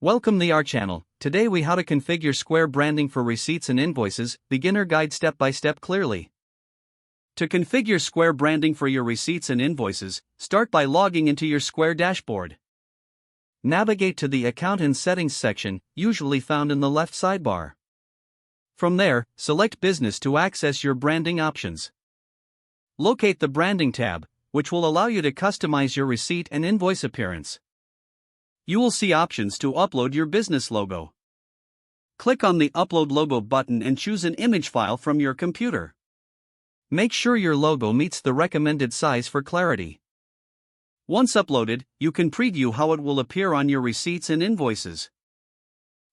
Welcome to our channel. Today we how to configure Square branding for receipts and invoices, beginner guide step by step clearly. To configure Square branding for your receipts and invoices, start by logging into your Square dashboard. Navigate to the Account and Settings section, usually found in the left sidebar. From there, select Business to access your branding options. Locate the Branding tab, which will allow you to customize your receipt and invoice appearance. You will see options to upload your business logo. Click on the Upload Logo button and choose an image file from your computer. Make sure your logo meets the recommended size for clarity. Once uploaded, you can preview how it will appear on your receipts and invoices.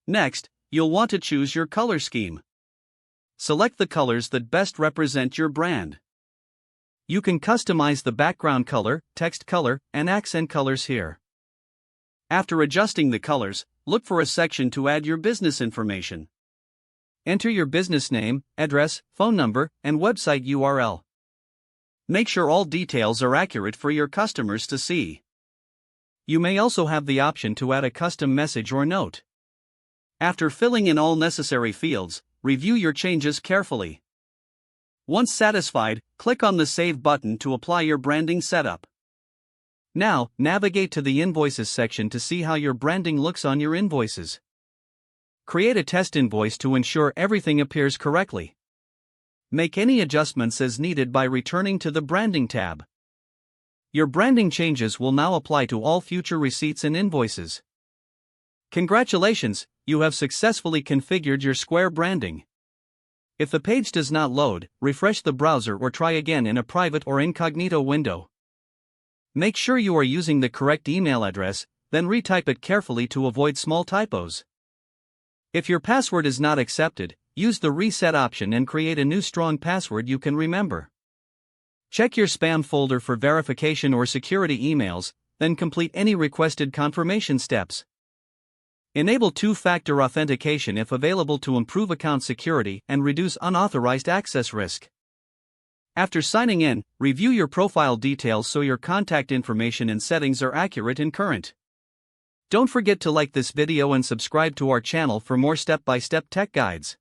Next, you'll want to choose your color scheme. Select the colors that best represent your brand. You can customize the background color, text color, and accent colors here. After adjusting the colors, look for a section to add your business information. Enter your business name, address, phone number, and website URL. Make sure all details are accurate for your customers to see. You may also have the option to add a custom message or note. After filling in all necessary fields, review your changes carefully. Once satisfied, click on the Save button to apply your branding setup. Now, navigate to the Invoices section to see how your branding looks on your invoices. Create a test invoice to ensure everything appears correctly. Make any adjustments as needed by returning to the Branding tab. Your branding changes will now apply to all future receipts and invoices. Congratulations, you have successfully configured your Square branding. If the page does not load, refresh the browser or try again in a private or incognito window. Make sure you are using the correct email address, then retype it carefully to avoid small typos. If your password is not accepted, use the reset option and create a new strong password you can remember. Check your spam folder for verification or security emails, then complete any requested confirmation steps. Enable two-factor authentication if available to improve account security and reduce unauthorized access risk. After signing in, review your profile details so your contact information and settings are accurate and current. Don't forget to like this video and subscribe to our channel for more step-by-step tech guides.